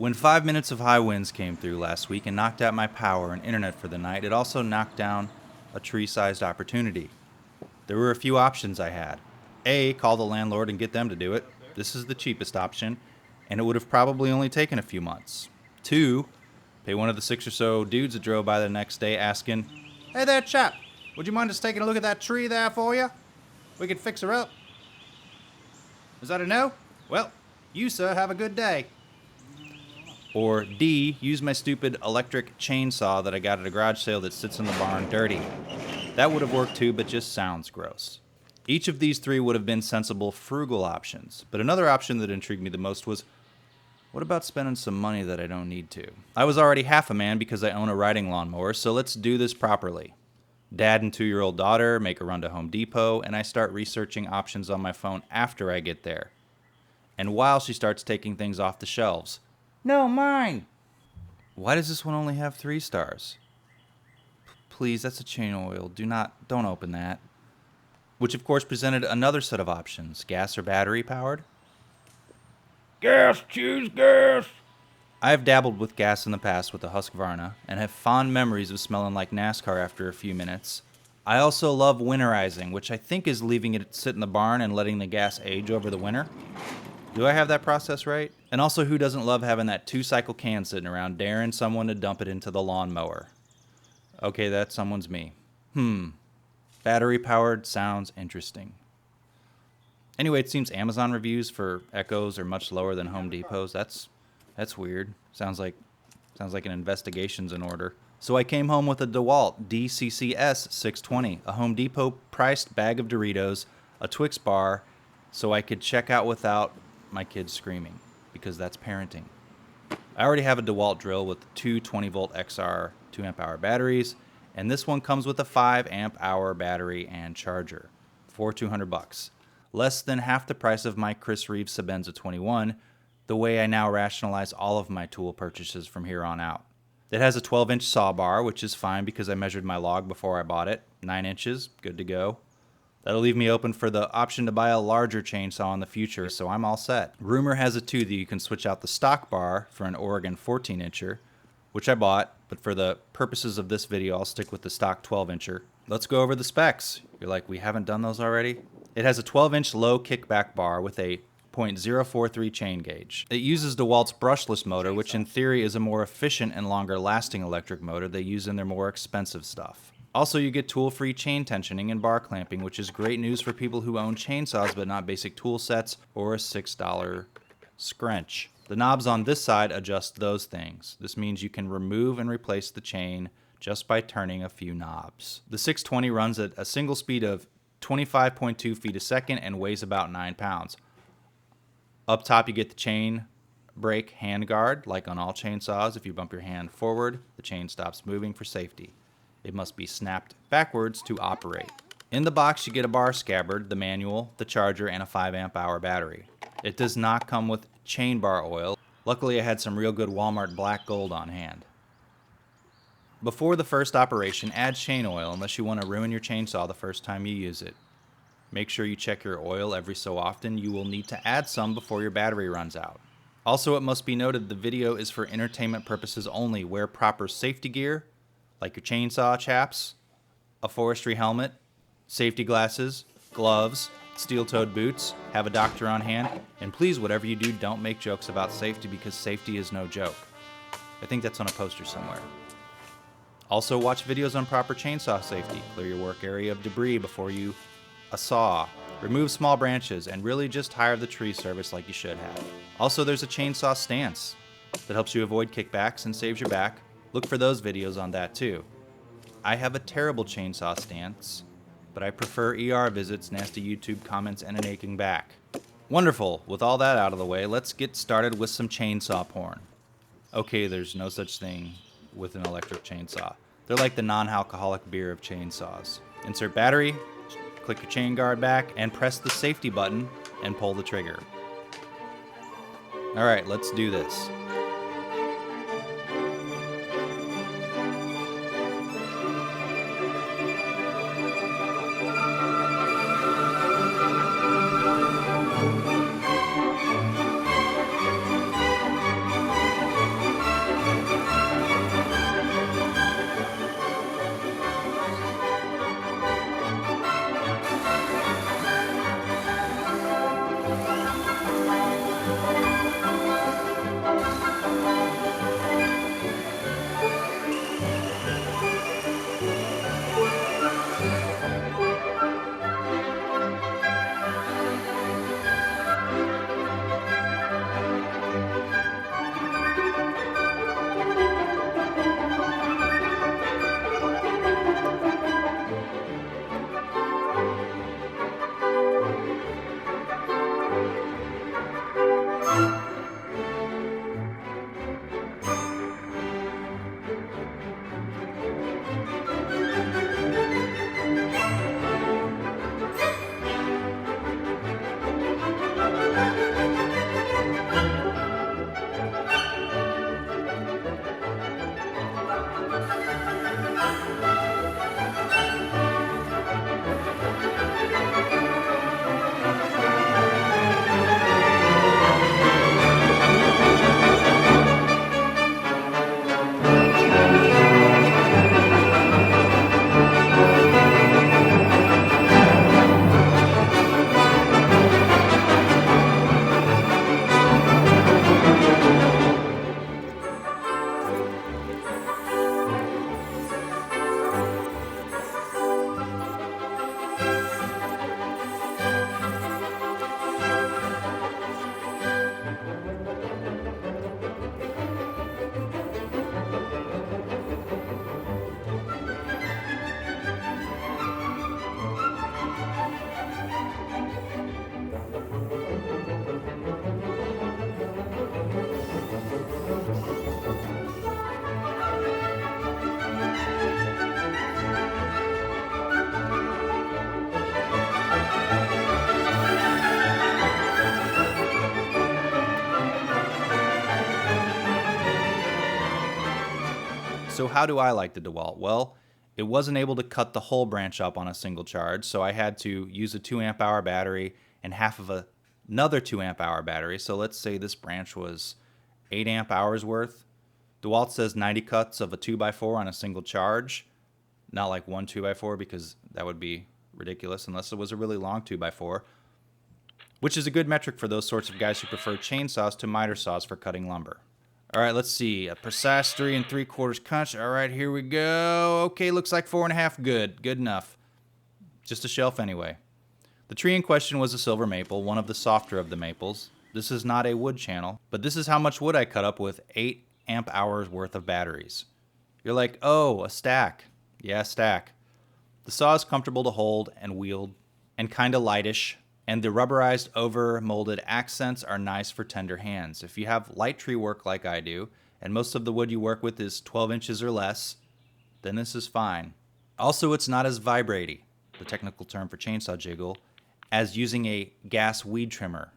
When 5 minutes of high winds came through last week and knocked out my power and internet for the night, it also knocked down a tree-sized opportunity. There were a few options I had. A, call the landlord and get them to do it. This is the cheapest option, and it would have probably only taken a few months. 2, pay one of the 6 or so dudes that drove by the next day asking, "Hey there, chap, would you mind just taking a look at that tree there for you? We could fix her up." Is that a no? Well, you, sir, have a good day. Or D, use my stupid electric chainsaw that I got at a garage sale that sits in the barn dirty. That would have worked too, but just sounds gross. Each of these 3 would have been sensible, frugal options. But another option that intrigued me the most was, what about spending some money that I don't need to? I was already half a man because I own a riding lawnmower, so let's do this properly. Dad and 2-year-old daughter make a run to Home Depot, and I start researching options on my phone after I get there. And while she starts taking things off the shelves. No, mine! Why does this one only have 3 stars? Please, that's a chain oil. Don't open that. Which of course presented another set of options. Gas or battery powered? Gas, choose gas! I have dabbled with gas in the past with the Husqvarna, and have fond memories of smelling like NASCAR after a few minutes. I also love winterizing, which I think is leaving it sit in the barn and letting the gas age over the winter. Do I have that process right? And also, who doesn't love having that 2-cycle can sitting around daring someone to dump it into the lawnmower? Okay, that someone's me. Battery powered sounds interesting. Anyway, it seems Amazon reviews for Echoes are much lower than Home Depot's. That's weird. Sounds like an investigation's in order. So I came home with a Dewalt DCCS620, a Home Depot priced bag of Doritos, a Twix bar, so I could check out without my kids screaming, because that's parenting. I already have a Dewalt drill with 2 20-volt XR 2-amp-hour batteries, and this one comes with a 5-amp-hour battery and charger for $200. Less than half the price of my Chris Reeves Sebenza 21, the way I now rationalize all of my tool purchases from here on out. It has a 12-inch saw bar, which is fine because I measured my log before I bought it. 9 inches, good to go. That'll leave me open for the option to buy a larger chainsaw in the future, so I'm all set. Rumor has it too that you can switch out the stock bar for an Oregon 14-incher, which I bought, but for the purposes of this video, I'll stick with the stock 12-incher. Let's go over the specs. You're like, we haven't done those already? It has a 12-inch low kickback bar with a .043 chain gauge. It uses DeWalt's brushless motor, which in theory is a more efficient and longer lasting electric motor they use in their more expensive stuff. Also, you get tool-free chain tensioning and bar clamping, which is great news for people who own chainsaws but not basic tool sets or a $6 scrunch. The knobs on this side adjust those things. This means you can remove and replace the chain just by turning a few knobs. The 620 runs at a single speed of 25.2 feet a second and weighs about 9 pounds. Up top you get the chain brake hand guard, like on all chainsaws. If you bump your hand forward, the chain stops moving for safety. It must be snapped backwards to operate. In the box you get a bar scabbard, the manual, the charger, and a 5-amp-hour battery. It does not come with chain bar oil. Luckily I had some real good Walmart black gold on hand. Before the first operation, add chain oil unless you want to ruin your chainsaw the first time you use it. Make sure you check your oil every so often. You will need to add some before your battery runs out. Also, it must be noted the video is for entertainment purposes only. Wear proper safety gear, like your chainsaw chaps, a forestry helmet, safety glasses, gloves, steel-toed boots, have a doctor on hand, and please, whatever you do, don't make jokes about safety because safety is no joke. I think that's on a poster somewhere. Also, watch videos on proper chainsaw safety. Clear your work area of debris before you saw. Remove small branches, and really just hire the tree service like you should have. Also, there's a chainsaw stance that helps you avoid kickbacks and saves your back. Look for those videos on that too. I have a terrible chainsaw stance, but I prefer ER visits, nasty YouTube comments, and an aching back. Wonderful. With all that out of the way, let's get started with some chainsaw porn. Okay, there's no such thing with an electric chainsaw. They're like the non-alcoholic beer of chainsaws. Insert battery, click your chain guard back, and press the safety button and pull the trigger. Alright, let's do this. So how do I like the Dewalt? Well, it wasn't able to cut the whole branch up on a single charge, so I had to use a 2 amp hour battery and half of another 2 amp hour battery. So let's say this branch was 8 amp hours worth. Dewalt says 90 cuts of a 2x4 on a single charge. Not like one 2x4, because that would be ridiculous unless it was a really long 2x4, which is a good metric for those sorts of guys who prefer chainsaws to miter saws for cutting lumber. All right, let's see. A precise 3 3/4 punch. All right, here we go. Okay, looks like 4.5. Good enough. Just a shelf anyway. The tree in question was a silver maple, one of the softer of the maples. This is not a wood channel, but this is how much wood I cut up with 8 amp hours worth of batteries. You're like, oh, a stack. Yeah, a stack. The saw is comfortable to hold and wield and kind of lightish, and the rubberized over molded accents are nice for tender hands. If you have light tree work like I do, and most of the wood you work with is 12 inches or less, then this is fine. Also, it's not as vibratey, the technical term for chainsaw jiggle, as using a gas weed trimmer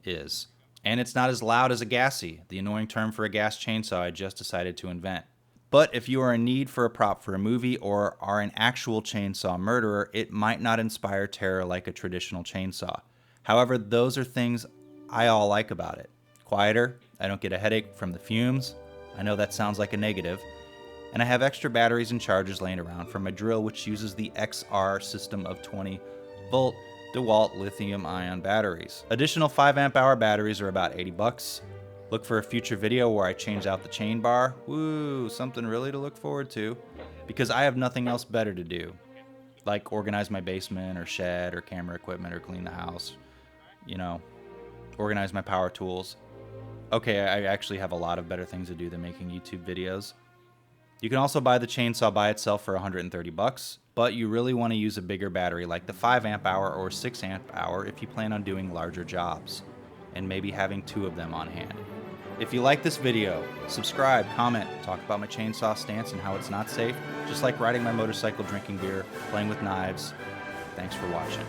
is. And it's not as loud as a gassy, the annoying term for a gas chainsaw I just decided to invent. But if you are in need for a prop for a movie or are an actual chainsaw murderer, it might not inspire terror like a traditional chainsaw. However, those are things I all like about it. Quieter, I don't get a headache from the fumes. I know that sounds like a negative. And I have extra batteries and chargers laying around for my drill, which uses the XR system of 20-volt Dewalt lithium-ion batteries. Additional 5 amp hour batteries are about $80. Look for a future video where I change out the chain bar. Woo, something really to look forward to. Because I have nothing else better to do. Like organize my basement or shed or camera equipment or clean the house. You know, organize my power tools. Okay, I actually have a lot of better things to do than making YouTube videos. You can also buy the chainsaw by itself for $130, but you really want to use a bigger battery like the 5 amp hour or 6 amp hour if you plan on doing larger jobs, and maybe having 2 of them on hand. If you like this video, subscribe, comment, talk about my chainsaw stance and how it's not safe, just like riding my motorcycle, drinking beer, playing with knives. Thanks for watching.